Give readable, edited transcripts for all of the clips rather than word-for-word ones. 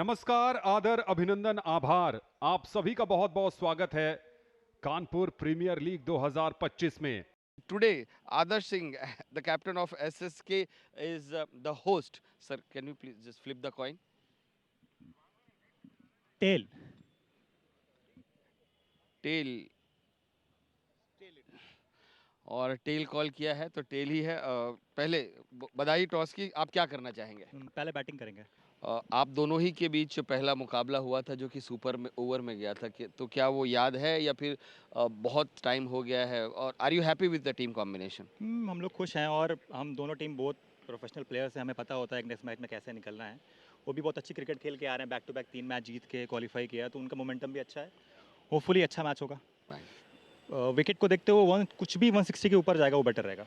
नमस्कार, आदर, अभिनंदन, आभार। आप सभी का बहुत बहुत स्वागत है कानपुर प्रीमियर लीग 2025 में। Today, Adarsh Singh, the captain of SSK, is the host. Sir, can you please just flip the coin? Tail tail और टेल कॉल किया है तो टेल ही है। पहले बधाई टॉस की। आप क्या करना चाहेंगे? पहले बैटिंग करेंगे। आप दोनों ही के बीच पहला मुकाबला हुआ था जो कि सुपर में ओवर में गया था तो क्या वो याद है या फिर बहुत टाइम हो गया है? और are you happy with the team combination? हम लोग खुश हैं और हम दोनों टीम बहुत प्रोफेशनल प्लेयर्स हैं। हमें पता होता है नेक्स्ट मैच में कैसे निकलना है। वो भी बहुत अच्छी क्रिकेट खेल के आ रहे हैं, बैक टू बैक 3 मैच जीत के क्वालिफाई किया, तो उनका मोमेंटम भी अच्छा है। होपफुली अच्छा मैच होगा। विकेट को देखते हुए कुछ भी 160 के ऊपर जाएगा वो बेटर रहेगा।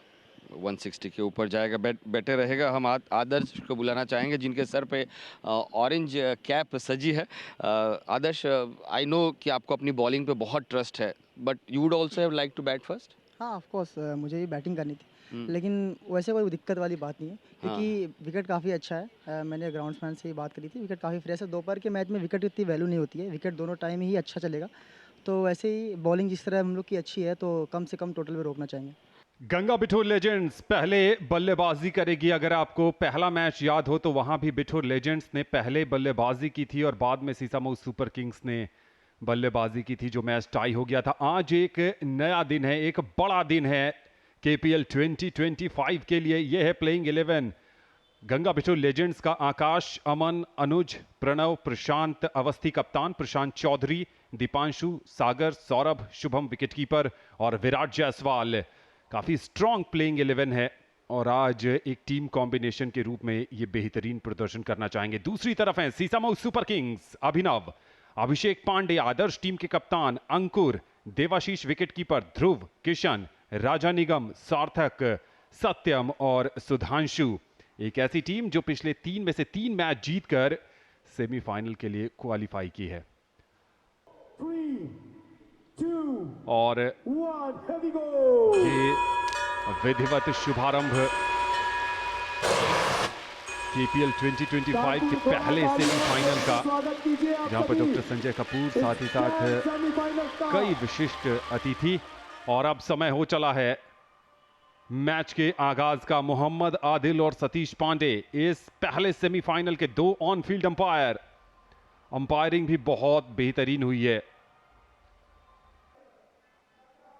160 के ऊपर जाएगा बेटर रहेगा। हम आदर्श को बुलाना चाहेंगे जिनके सर पे ऑरेंज कैप सजी है। आदर्श, आई नो कि आपको अपनी बॉलिंग पे बहुत ट्रस्ट है, but you would also have like to bat first? हाँ, ऑफ कोर्स मुझे भी बैटिंग करनी थी, लेकिन वैसे कोई दिक्कत वाली बात नहीं है क्योंकि विकेट काफ़ी अच्छा है। मैंने ग्राउंड्समैन से ही बात करी थी, विकेट काफ़ी फ्रेश है। दोपहर के मैच में विकेट की इतनी वैल्यू नहीं होती है, विकेट दोनों टाइम ही अच्छा चलेगा। तो वैसे ही बॉलिंग जिस तरह हम लोग की अच्छी है तो कम से कम टोटल में रोकना चाहेंगे। गंगा बिठूर लेजेंड्स पहले बल्लेबाजी करेगी। अगर आपको पहला मैच याद हो तो वहां भी बिठूर लेजेंड्स ने पहले बल्लेबाजी की थी और बाद में सीसामऊ सुपर किंग्स ने बल्लेबाजी की थी, जो मैच टाई हो गया था। आज एक नया दिन है, एक बड़ा दिन है केपीएल 2025 के लिए। यह है प्लेइंग 11 गंगा बिठूर लेजेंड्स का। आकाश, अमन, अनुज, प्रणव, प्रशांत अवस्थी कप्तान, प्रशांत चौधरी, दीपांशु, सागर, सौरभ, शुभम विकेटकीपर और विराट जायसवाल। काफी स्ट्रॉन्ग प्लेइंग 11 है और आज एक टीम कॉम्बिनेशन के रूप में ये बेहतरीन प्रदर्शन करना चाहेंगे। दूसरी तरफ है सीसामऊ सुपर किंग्स। अभिनव, अभिषेक पांडे आदर्श टीम के कप्तान, अंकुर, देवाशीष विकेटकीपर, ध्रुव, किशन, राजा निगम, सार्थक, सत्यम और सुधांशु। एक ऐसी टीम जो पिछले 3 में से 3 मैच जीतकर सेमीफाइनल के लिए क्वालिफाई की है। 3, 2, और 1, here we go! ये विधिवत शुभारंभ केपीएल 2025 के पहले सेमीफाइनल का, जहां पर डॉक्टर संजय कपूर साथ ही साथ कई विशिष्ट अतिथि। और अब समय हो चला है मैच के आगाज का। मोहम्मद आदिल और सतीश पांडे इस पहले सेमीफाइनल के 2 ऑन फील्ड अंपायर। अंपायरिंग भी बहुत बेहतरीन हुई है।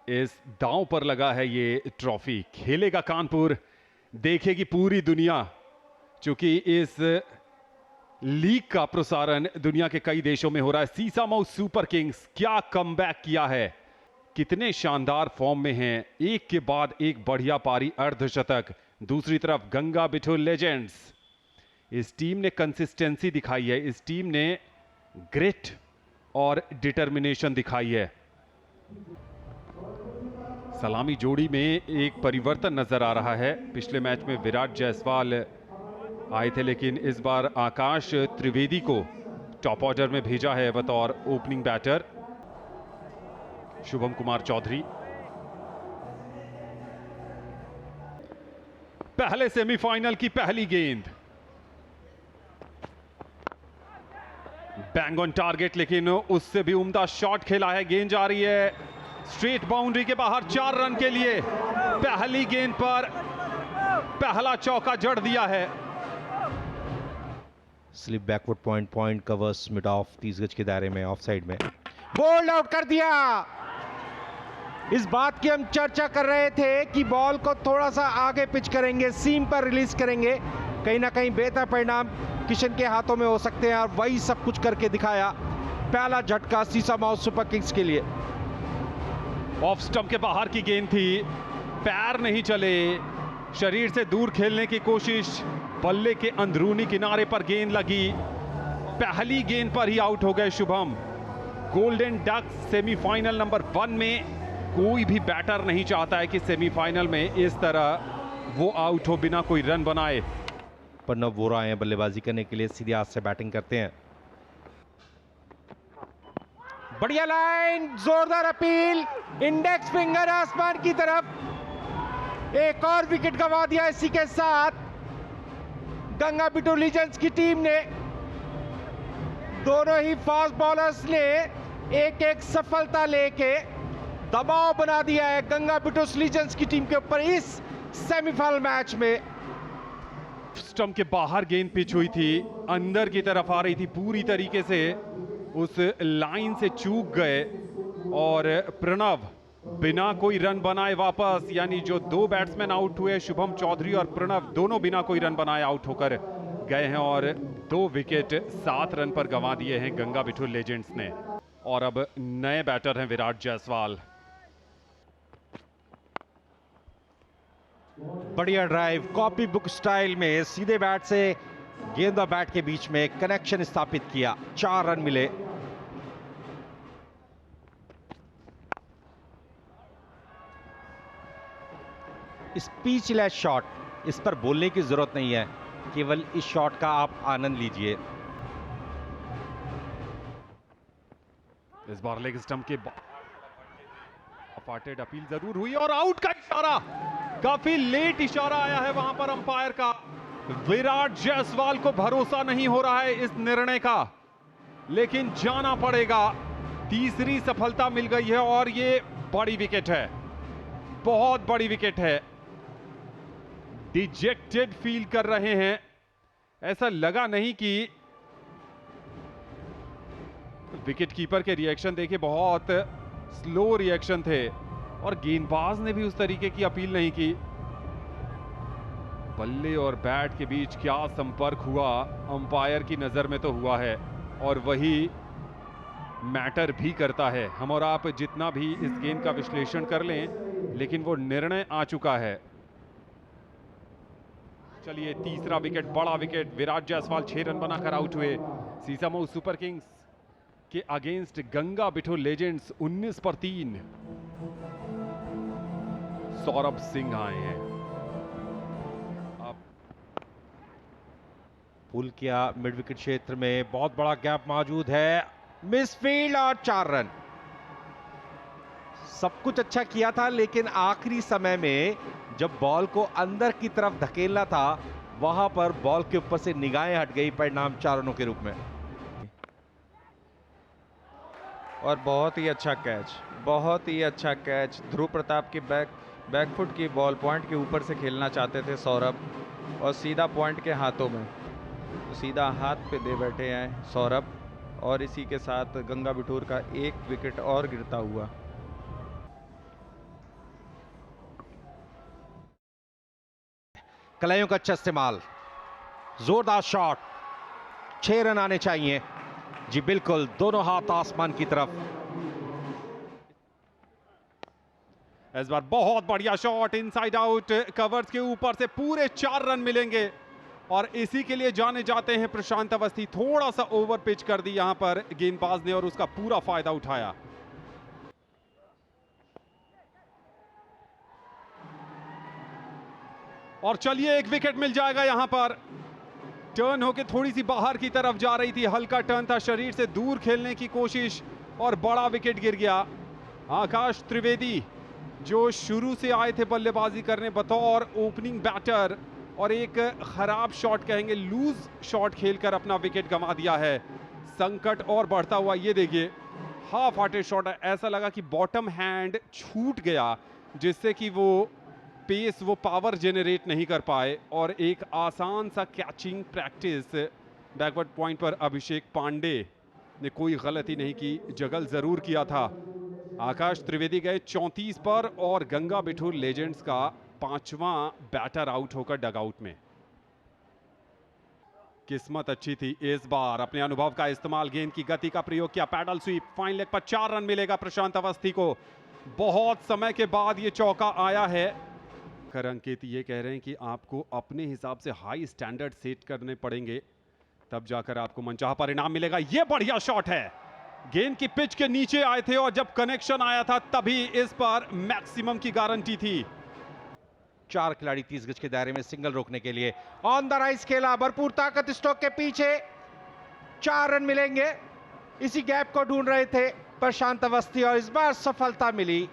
इस दांव पर लगा है ये ट्रॉफी। खेलेगा कानपुर, देखेगी पूरी दुनिया, क्योंकि इस लीग का प्रसारण दुनिया के कई देशों में हो रहा है। सीसामऊ सुपर किंग्स क्या कमबैक किया है, कितने शानदार फॉर्म में हैं, एक के बाद एक बढ़िया पारी, अर्धशतक। दूसरी तरफ गंगा बिठूर लेजेंड्स, इस टीम ने कंसिस्टेंसी दिखाई है, इस टीम ने ग्रिट और डिटर्मिनेशन दिखाई है। सलामी जोड़ी में एक परिवर्तन नजर आ रहा है। पिछले मैच में विराट जायसवाल आए थे, लेकिन इस बार आकाश त्रिवेदी को टॉप ऑर्डर में भेजा है बतौर ओपनिंग बैटर। शुभम कुमार चौधरी पहले सेमीफाइनल की पहली गेंद, बैंग ऑन टारगेट, लेकिन उससे भी उम्दा शॉट खेला है। गेंद जा रही है स्ट्रेट बाउंड्री के बाहर 4 रन के लिए। पहली गेंद पर पहला चौका जड़ दिया है। Slip backward point covers mid of 30 गज के दायरे में, ऑफ साइड में बोल्ड आउट कर दिया। इस बात की हम चर्चा कर रहे थे कि बॉल को थोड़ा सा आगे पिच करेंगे, सीम पर रिलीज करेंगे, कहीं ना कहीं बेहतर परिणाम किशन के हाथों में हो सकते हैं, और वही सब कुछ करके दिखाया। पहला झटका सीसामऊ सुपर किंग्स के लिए। ऑफ स्टंप के बाहर की गेंद थी, पैर नहीं चले, शरीर से दूर खेलने की कोशिश, बल्ले के अंदरूनी किनारे पर गेंद लगी। पहली गेंद पर ही आउट हो गए Shubham. Golden ducks semifinal number 1 में कोई भी बैटर नहीं चाहता है कि सेमीफाइनल में इस तरह वो आउट हो बिना कोई रन बनाए। प्रणव वोरा आए बल्लेबाजी करने के लिए, सीधे हाथ से बैटिंग करते हैं। बढ़िया लाइन, जोरदार अपील, इंडेक्स फिंगर आसमान की तरफ। एक और विकेट गंवा दिया। इसी के साथ गंगा बिठूर लीजेंड्स की टीम ने दोनों ही फास्ट बॉलर्स ने एक एक सफलता लेके दबाव बना दिया है गंगा बिटोस लीजेंड्स की टीम के ऊपर इस सेमीफाइनल मैच में। स्टंप के बाहर गेंद पिच हुई थी, अंदर की तरफ आ रही थी, पूरी तरीके से उस लाइन से चूक गए और प्रणव बिना कोई रन बनाए वापस, यानी जो दो बैट्समैन आउट हुए शुभम चौधरी और प्रणव, दोनों बिना कोई रन बनाए आउट होकर गए हैं और 2 विकेट 7 रन पर गंवा दिए हैं गंगा बिठूर लेजेंड्स ने। और अब नए बैटर हैं विराट जायसवाल। बढ़िया ड्राइव, कॉपी बुक स्टाइल में सीधे बैट से गेंद और बैट के बीच में कनेक्शन स्थापित किया, 4 रन मिले। स्पीचलेस शॉट, इस पर बोलने की जरूरत नहीं है, केवल इस शॉट का आप आनंद लीजिए। इस बार लेग स्टंप के फाटेड अपील जरूर हुई और आउट का इशारा, काफी लेट इशारा आया है वहां पर अंपायर का। विराट जायसवाल को भरोसा नहीं हो रहा है इस निर्णय का, लेकिन जाना पड़ेगा। तीसरी सफलता मिल गई है और ये बड़ी विकेट है, बहुत बड़ी विकेट है। डिजेक्टेड फील कर रहे हैं, ऐसा लगा नहीं कि विकेट कीपर के रिएक्शन देखिए, बहुत स्लो रिएक्शन थे और गेंदबाज ने भी उस तरीके की अपील नहीं की। बल्ले और बैट के बीच क्या संपर्क हुआ, अंपायर की नजर में तो हुआ है और वही मैटर भी करता है। हम और आप जितना भी इस गेंद का विश्लेषण कर लें, लेकिन वो निर्णय आ चुका है। चलिए, तीसरा विकेट, बड़ा विकेट, विराट जायसवाल 6 रन बनाकर आउट हुए। सीसामऊ सुपर किंग्स के अगेंस्ट गंगा बिठूर लेजेंड्स 19 पर 3। सौरभ सिंह आए हैं। अब पुल किया मिड विकेट क्षेत्र में, बहुत बड़ा गैप मौजूद है, मिसफील्ड और 4 रन। सब कुछ अच्छा किया था, लेकिन आखिरी समय में जब बॉल को अंदर की तरफ धकेलना था, वहां पर बॉल के ऊपर से निगाहें हट गई, परिणाम 4 रनों के रूप में। और बहुत ही अच्छा कैच, बहुत ही अच्छा कैच। ध्रुव प्रताप की बैकफुट की बॉल पॉइंट के ऊपर से खेलना चाहते थे सौरभ, और सीधा पॉइंट के हाथों में, तो सीधा हाथ पे दे बैठे हैं सौरभ, और इसी के साथ गंगा बिठूर का 1 विकेट और गिरता हुआ। कलाइयों का अच्छा इस्तेमाल, जोरदार शॉट, 6 रन आने चाहिए। जी बिल्कुल, दोनों हाथ आसमान की तरफ। इस बार बहुत बढ़िया शॉट, इनसाइड आउट, कवर्स के ऊपर से पूरे 4 रन मिलेंगे और इसी के लिए जाने जाते हैं प्रशांत अवस्थी। थोड़ा सा ओवर पिच कर दी यहां पर गेंदबाज ने और उसका पूरा फायदा उठाया। और चलिए, 1 विकेट मिल जाएगा यहां पर। टर्न होके थोड़ी सी बाहर की तरफ जा रही थी, हल्का टर्न था, शरीर से दूर खेलने की कोशिश और बड़ा विकेट गिर गया। आकाश त्रिवेदी जो शुरू से आए थे बल्लेबाजी करने बतौर ओपनिंग बैटर, और एक खराब शॉट कहेंगे, लूज शॉट खेलकर अपना विकेट गंवा दिया है। संकट और बढ़ता हुआ, ये देखिए हाफ हार्टेड शॉट है, ऐसा लगा कि बॉटम हैंड छूट गया, जिससे कि वो पेस, वो पावर जेनरेट नहीं कर पाए। और एक आसान सा कैचिंग प्रैक्टिस बैकवर्ड पॉइंट पर अभिषेक पांडे ने कोई गलती नहीं की, जगल जरूर किया था। आकाश त्रिवेदी गए 34 पर और गंगा बिठूर लेजेंड्स का 5वां बैटर आउट होकर डगआउट में। किस्मत अच्छी थी इस बार, अपने अनुभव का इस्तेमाल, गेंद की गति का प्रयोग किया, पैडल स्वीप, फाइन लेग पर 4 रन मिलेगा प्रशांत अवस्थी को। बहुत समय के बाद ये चौका आया है। कर अंकित ये कह रहे हैं कि आपको अपने हिसाब से हाई स्टैंडर्ड सेट करने पड़ेंगे, तब जाकर आपको मनचाहा परिणाम मिलेगा। ये बढ़िया शॉट है, गेंद की पिच के नीचे आए थे और जब कनेक्शन आया था तभी इस पर मैक्सिमम की गारंटी थी। 4 खिलाड़ी 30 गज के दायरे में सिंगल रोकने के लिए ऑन द राइज खेला, भरपूर ताकत स्ट्रोक के पीछे, 4 रन मिलेंगे। इसी गैप को ढूंढ रहे थे प्रशांत अवस्थी और इस बार सफलता मिली।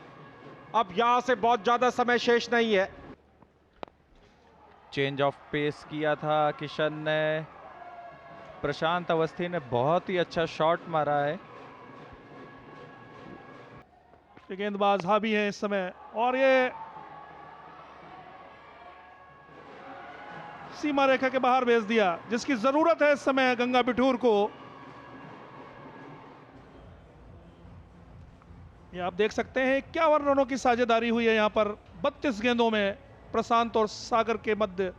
अब यहां से बहुत ज्यादा समय शेष नहीं है। चेंज ऑफ पेस किया था किशन ने, प्रशांत अवस्थी ने बहुत ही अच्छा शॉट मारा है। ये गेंदबाज हावी है इस समय और ये सीमा रेखा के बाहर भेज दिया, जिसकी जरूरत है इस समय गंगा बिठूर को। ये आप देख सकते हैं 51 रनों की साझेदारी हुई है यहां पर 32 गेंदों में प्रशांत और सागर के मध्य।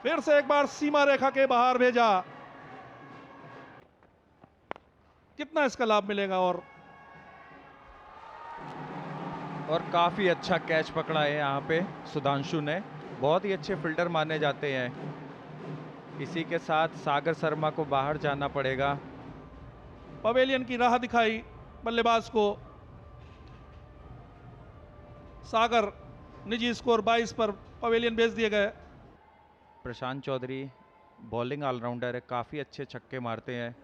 फिर से एक बार सीमा रेखा के बाहर भेजा, कितना इसका लाभ मिलेगा। और काफ़ी अच्छा कैच पकड़ा है यहाँ पे सुधांशु ने, बहुत ही अच्छे फील्डर माने जाते हैं। इसी के साथ सागर शर्मा को बाहर जाना पड़ेगा। पवेलियन की राह दिखाई बल्लेबाज को। सागर निजी स्कोर 22 पर पवेलियन भेज दिए गए। प्रशांत चौधरी बॉलिंग ऑलराउंडर है, काफ़ी अच्छे छक्के मारते हैं।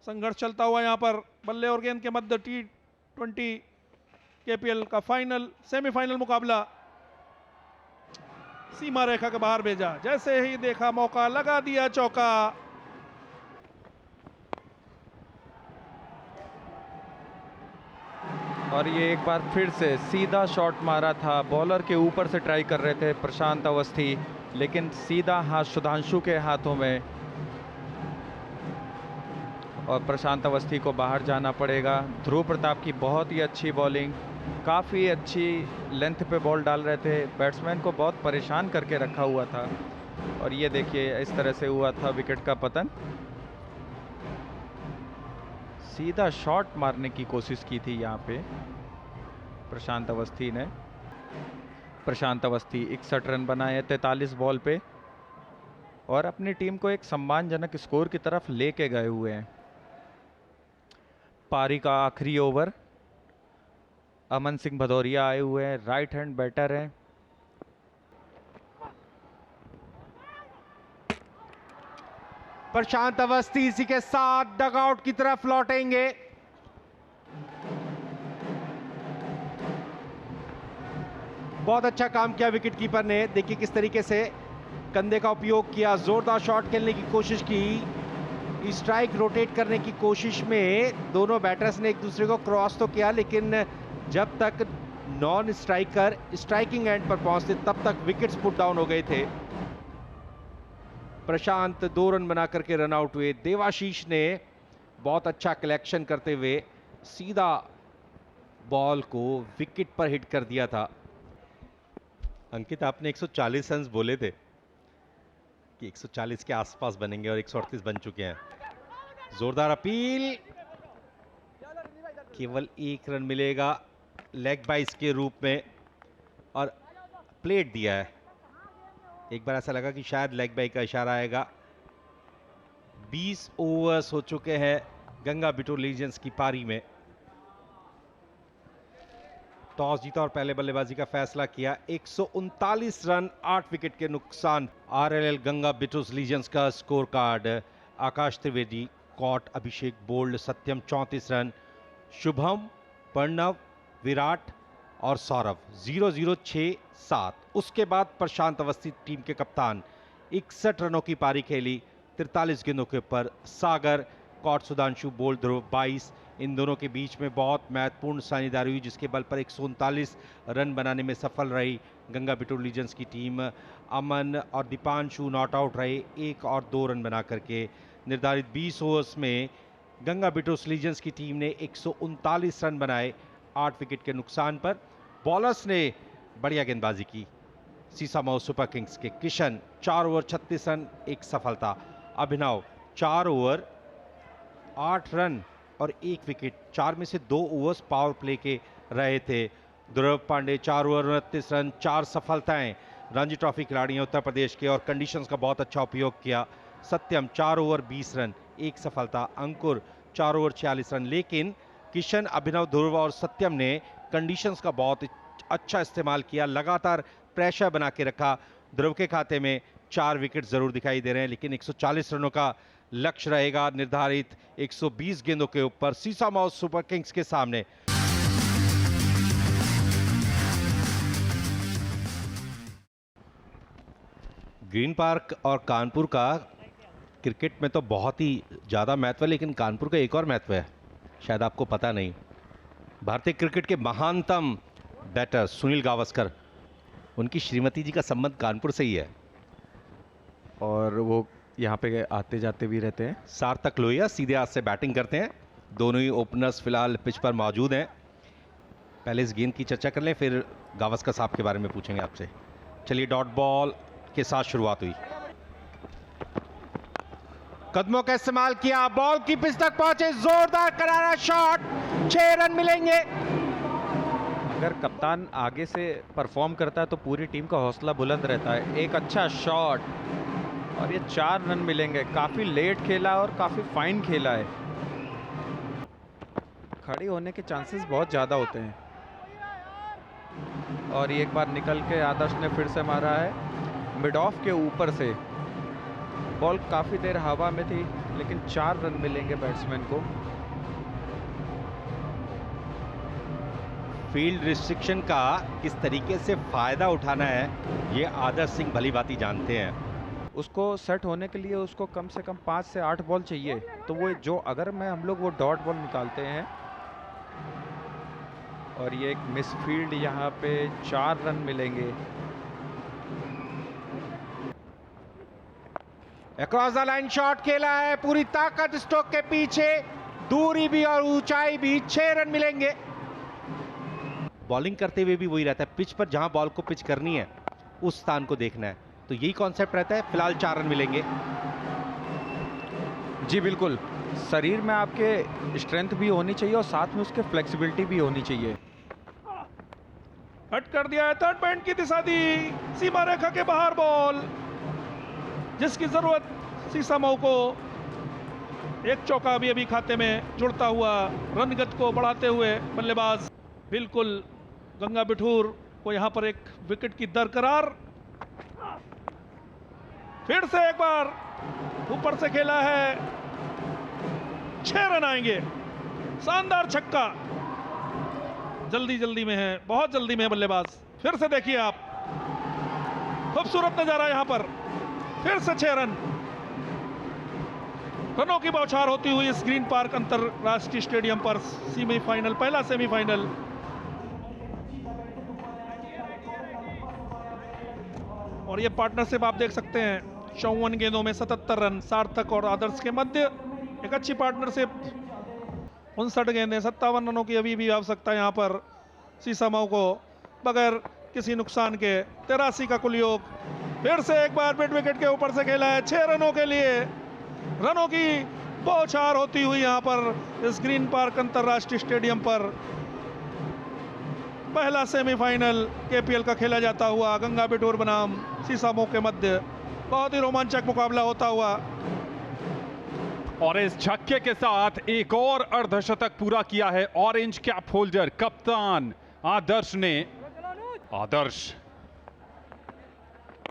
संघर्ष चलता हुआ यहाँ पर बल्ले और गेंद के मध्य T20 KPL का फाइनल सेमीफाइनल मुकाबला। सीमा रेखा के बाहर भेजा, जैसे ही देखा मौका लगा दिया चौका। और ये एक बार फिर से सीधा शॉट मारा था, बॉलर के ऊपर से ट्राई कर रहे थे प्रशांत अवस्थी, लेकिन सीधा हाथ सुधांशु के हाथों में और प्रशांत अवस्थी को बाहर जाना पड़ेगा। ध्रुव प्रताप की बहुत ही अच्छी बॉलिंग, काफ़ी अच्छी लेंथ पे बॉल डाल रहे थे, बैट्समैन को बहुत परेशान करके रखा हुआ था। और ये देखिए इस तरह से हुआ था विकेट का पतन। सीधा शॉट मारने की कोशिश की थी यहाँ पे प्रशांत अवस्थी ने। प्रशांत अवस्थी 61 रन बनाए 43 बॉल पे और अपनी टीम को एक सम्मानजनक स्कोर की तरफ लेके गए हुए हैं। पारी का आखिरी ओवर, अमन सिंह भदौरिया आए हुए हैं, राइट हैंड बैटर हैं। प्रशांत अवस्थी इसी के साथ डगआउट की तरफ लौटेंगे। बहुत अच्छा काम किया विकेट कीपर ने, देखिए किस तरीके से कंधे का उपयोग किया, जोरदार शॉट खेलने की कोशिश की, स्ट्राइक रोटेट करने की कोशिश में दोनों बैटर्स ने एक दूसरे को क्रॉस तो किया, लेकिन जब तक नॉन स्ट्राइकर स्ट्राइकिंग एंड पर पहुंचते तब तक विकेट्स पुट डाउन हो गए थे। प्रशांत 2 रन बना करके रन आउट हुए। देवाशीष ने बहुत अच्छा कलेक्शन करते हुए सीधा बॉल को विकेट पर हिट कर दिया था। अंकित, आपने 140 रन बोले थे कि 140 के आसपास बनेंगे और 138 बन चुके हैं। जोरदार अपील, केवल 1 रन मिलेगा लेग बाइस के रूप में और प्लेट दिया है। एक बार ऐसा लगा कि शायद लेग बाई का इशारा आएगा। 20 ओवर्स हो चुके हैं गंगा बिठूर लीजेंड्स की पारी में। टॉस जीता और पहले बल्लेबाजी का फैसला किया। 139 रन 8 विकेट के नुकसान। आरएलएल गंगा बिठूर लीजेंड्स का स्कोर कार्ड: आकाश त्रिवेदी कॉट, अभिषेक बोल्ड, सत्यम 34 रन, शुभम, प्रणव, विराट और सौरभ 0-0-6-7। उसके बाद प्रशांत अवस्थी टीम के कप्तान 61 रनों की पारी खेली 43 गेंदों के ऊपर। सागर, कॉट, सुधांशु, बोल्ड, ध्रुव 22। इन दोनों के बीच में बहुत महत्वपूर्ण साझेदारी हुई जिसके बल पर 139 रन बनाने में सफल रही गंगा बिठूर लीजेंड्स की टीम। अमन और दीपांशु नॉट आउट रहे 1 और 2 रन बना करके। निर्धारित 20 ओवर्स में गंगा बिठूर लीजेंड्स की टीम ने 139 रन बनाए 8 विकेट के नुकसान पर। बॉलर्स ने बढ़िया गेंदबाजी की। सीसामऊ सुपर किंग्स के किशन 4 ओवर 36 रन, 1 सफलता। अभिनव 4 ओवर 8 रन और 1 विकेट। 4 में से 2 ओवर्स पावर प्ले के रहे थे। ध्रुव पांडे 4 ओवर 29 रन, 4 सफलताएं। रणजी ट्रॉफी खिलाड़ी हैं उत्तर प्रदेश के और कंडीशंस का बहुत अच्छा उपयोग किया। सत्यम 4 ओवर 20 रन, 1 सफलता। अंकुर 4 ओवर 46 रन। लेकिन किशन, अभिनव, ध्रुव और सत्यम ने कंडीशंस का बहुत अच्छा इस्तेमाल किया, लगातार प्रेशर बना के रखा। ध्रुव के खाते में 4 विकेट जरूर दिखाई दे रहे हैं, लेकिन 140 रनों का लक्ष्य रहेगा निर्धारित 120 गेंदों के ऊपर सीसामऊ सुपर किंग्स के सामने। ग्रीन पार्क और कानपुर का क्रिकेट में तो बहुत ही ज़्यादा महत्व है, लेकिन कानपुर का एक और महत्व है, शायद आपको पता नहीं। भारतीय क्रिकेट के महानतम बैटर सुनील गावस्कर, उनकी श्रीमती जी का संबंध कानपुर से ही है। और वो यहाँ पे आते जाते भी रहते हैं। सार्थक लोहिया सीधे हाथ से बैटिंग करते हैं। दोनों ही ओपनर्स फिलहाल पिच पर मौजूद हैं। पहले इस गेंद की चर्चा कर लें, फिर गावस्कर साहब के बारे में पूछेंगे आपसे। चलिए, डॉट बॉल के साथ शुरुआत हुई। कदमों का इस्तेमाल किया, बॉल की पिच तक पहुंचे, जोरदार करारा शॉट, 6 रन मिलेंगे। अगर कप्तान आगे से परफॉर्म करता है तो पूरी टीम का हौसला बुलंद रहता है। एक अच्छा शॉट और ये 4 रन मिलेंगे। काफ़ी लेट खेला और काफ़ी फाइन खेला है। खड़े होने के चांसेस बहुत ज़्यादा होते हैं। और ये एक बार निकल के आदर्श ने फिर से मारा है मिड ऑफ के ऊपर से। बॉल काफ़ी देर हवा में थी, लेकिन 4 रन मिलेंगे बैट्समैन को। फील्ड रिस्ट्रिक्शन का किस तरीके से फायदा उठाना है, ये आदर्श सिंह भली भांति जानते हैं। उसको सेट होने के लिए उसको कम से कम 5 से 8 बॉल चाहिए। तो वो जो अगर हम लोग वो डॉट बॉल निकालते हैं, और ये एक मिसफील्ड, यहाँ पे 4 रन मिलेंगे। अक्रॉस द लाइन शॉट खेला है, पूरी ताकत स्ट्रोक के पीछे, दूरी भी और ऊंचाई भी, 6 रन मिलेंगे। बॉलिंग करते हुए भी वही रहता है, पिच पर जहां बॉल को पिच करनी है उस स्थान को देखना है, तो यही कॉन्सेप्ट रहता है। फिलहाल 4 रन मिलेंगे। जी बिल्कुल, शरीर में आपके स्ट्रेंथ भी होनी चाहिए और साथ में उसके फ्लेक्सिबिलिटी भी होनी चाहिए। कट कर दिया है, थर्ड पॉइंट की दिशा दी, सीमा रेखा के बाहर बॉल, जिसकी जरूरत सीसा मऊ को। एक चौका अभी खाते में जुड़ता हुआ, रन गति को बढ़ाते हुए बल्लेबाज। बिल्कुल गंगा बिठूर को यहाँ पर एक विकेट की दरकरार। फिर से एक बार ऊपर से खेला है, 6 रन आएंगे। शानदार छक्का, जल्दी में है, बहुत जल्दी में है बल्लेबाज। फिर से देखिए आप, खूबसूरत नजारा यहाँ पर। फिर से 6 रन, रनों की बौछार होती हुई इस ग्रीन पार्क अंतरराष्ट्रीय स्टेडियम पर। सेमीफाइनल, पहला सेमीफाइनल। और ये पार्टनरशिप आप देख सकते हैं, 54 गेंदों में 77 रन, सार्थक और आदर्श के मध्य एक अच्छी पार्टनरशिप। 59 गेंदें, 57 रनों की अभी भी आवश्यकता यहाँ पर सीसा मऊ को, बगैर किसी नुकसान के। 83 का कुल योग। फिर से एक बार मिड विकेट के ऊपर से खेला है, 6 रनों के लिए। रनों की बौछार होती हुई यहाँ पर इस ग्रीन पार्क अंतरराष्ट्रीय स्टेडियम पर। पहला सेमीफाइनल केपीएल का खेला जाता हुआ गंगा बिठूर बनाम सीसा मऊ के मध्य। बहुत ही रोमांचक मुकाबला होता हुआ। और इस छक्के के साथ एक और अर्धशतक पूरा किया है ऑरेंज कैप होल्डर कप्तान आदर्श ने। आदर्श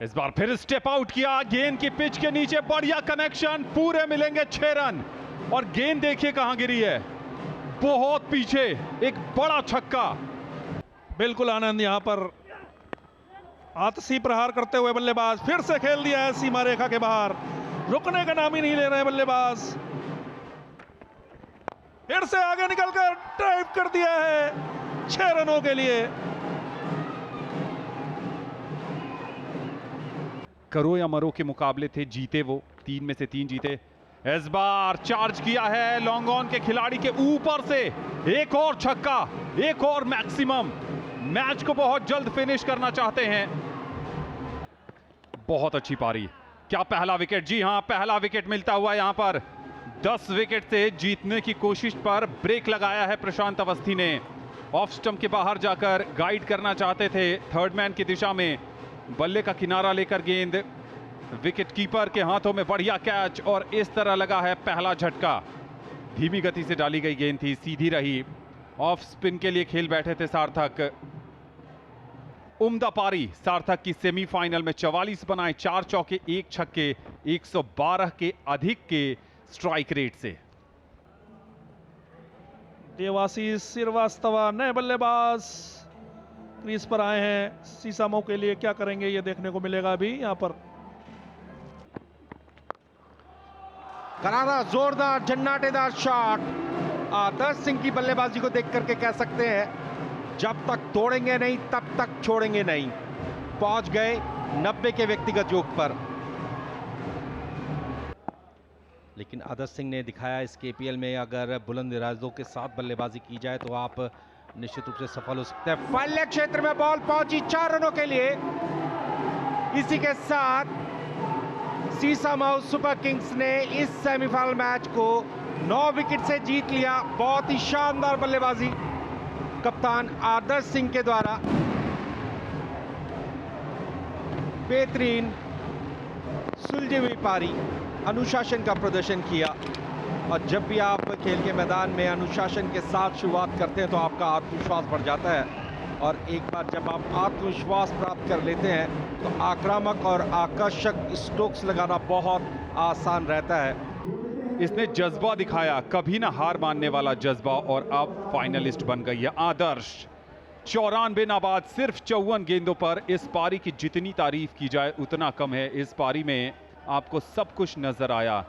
इस बार फिर स्टेप आउट किया, गेंद की पिच के नीचे बढ़िया कनेक्शन, पूरे मिलेंगे 6 रन। और गेंद देखिए कहां गिरी है, बहुत पीछे, एक बड़ा छक्का। बिल्कुल आनंद यहाँ पर आतसी प्रहार करते हुए बल्लेबाज। फिर से खेल दिया है सीमा रेखा के बाहर, रुकने का नाम ही नहीं ले रहे बल्लेबाज। फिर से आगे निकलकर ड्राइव कर दिया है 6 रनों के लिए। करो या मरो के मुकाबले थे, जीते वो, 3 में से 3 जीते। इस बार चार्ज किया है लॉन्ग ऑन के खिलाड़ी के ऊपर से, एक और छक्का, एक और मैक्सिमम। मैच को बहुत जल्द फिनिश करना चाहते हैं। बहुत अच्छी पारी, क्या पहला विकेट। जी हां, पहला विकेट मिलता हुआ यहां पर। 10 विकेट से जीतने की कोशिश पर ब्रेक लगाया है प्रशांत अवस्थी ने। ऑफ स्टंप के बाहर जाकर गाइड करना चाहते थे थर्ड मैन की दिशा में। बल्ले का किनारा लेकर गेंद विकेट कीपर के हाथों में, बढ़िया कैच। और इस तरह लगा है पहला झटका। धीमी गति से डाली गई गेंद थी, सीधी रही। ऑफ स्पिन के लिए खेल बैठे थे सार्थक। उम्दा पारी सार्थक की सेमीफाइनल में। 44 बनाए, 4 चौके, 1 छक्के, 112 के अधिक के स्ट्राइक रेट से। देवाशीष श्रीवास्तव नए बल्लेबाज क्रीज पर आए हैं सीसा मऊ के लिए। क्या करेंगे ये देखने को मिलेगा अभी यहाँ पर। करारा जोरदार जन्नाटेदार शॉट। आदर्श सिंह की बल्लेबाजी को देख करके कह सकते हैं जब तक तोड़ेंगे नहीं तब तक छोड़ेंगे नहीं। पहुंच गए 90 के व्यक्तिगत योग पर। लेकिन आदर्श सिंह ने दिखाया इस केपीएल में अगर बुलंद इरादों के साथ बल्लेबाजी की जाए तो आप निश्चित रूप से सफल हो सकते हैं। फल्ले क्षेत्र में बॉल पहुंची 4 रनों के लिए। इसी के साथ सीसामाऊ सुपर किंग्स ने इस सेमीफाइनल मैच को 9 विकेट से जीत लिया। बहुत ही शानदार बल्लेबाजी कप्तान आदर्श सिंह के द्वारा। बेहतरीन सुलझी हुई पारी, अनुशासन का प्रदर्शन किया। और जब भी आप खेल के मैदान में अनुशासन के साथ शुरुआत करते हैं तो आपका आत्मविश्वास बढ़ जाता है। और एक बार जब आप आत्मविश्वास प्राप्त कर लेते हैं तो आक्रामक और आकर्षक स्ट्रोक्स लगाना बहुत आसान रहता है। इसने जज्बा दिखाया, कभी ना हार मानने वाला जज्बा, और अब फाइनलिस्ट बन गई है आदर्श। 94 नाबाद सिर्फ 54 गेंदों पर। इस पारी की जितनी तारीफ की जाए उतना कम है। इस पारी में आपको सब कुछ नजर आया।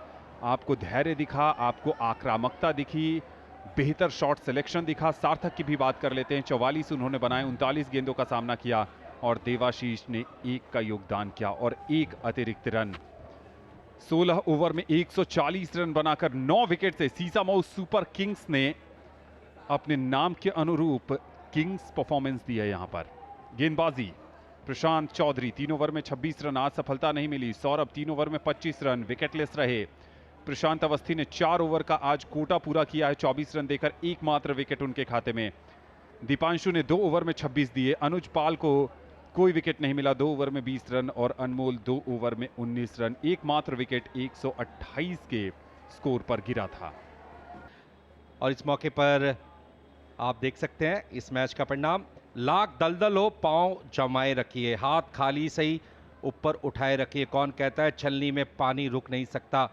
आपको धैर्य दिखा, आपको आक्रामकता दिखी, बेहतर शॉट सिलेक्शन दिखा। सार्थक की भी बात कर लेते हैं। 44 उन्होंने बनाए, 39 गेंदों का सामना किया और देवाशीष ने 1 का योगदान किया और 1 अतिरिक्त रन। 16 ओवर में 140 रन बनाकर 9 विकेट से सीसामाऊ सुपर किंग्स ने अपने नाम के अनुरूप किंग्स परफॉर्मेंस दी है। यहां पर गेंदबाजी प्रशांत चौधरी 3 ओवर में 26 रन, आज सफलता नहीं मिली। सौरभ 3 ओवर में 25 रन, विकेटलेस रहे। प्रशांत अवस्थी ने 4 ओवर का आज कोटा पूरा किया है, 24 रन देकर एकमात्र विकेट उनके खाते में। दीपांशु ने 2 ओवर में 26 दिए। अनुज पाल को कोई विकेट नहीं मिला, 2 ओवर में 20 रन। और अनमोल 2 ओवर में 19 रन, एकमात्र विकेट 128 के स्कोर पर गिरा था। और इस मौके पर आप देख सकते हैं इस मैच का परिणाम। लाख दलदल हो पांव जमाए रखिए, हाथ खाली सही ऊपर उठाए रखिए। कौन कहता है छलनी में पानी रुक नहीं सकता,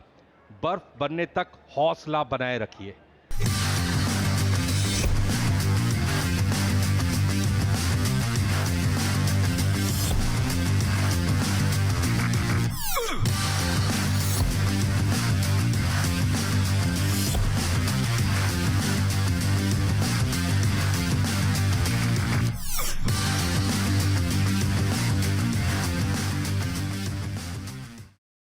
बर्फ बनने तक हौसला बनाए रखिए।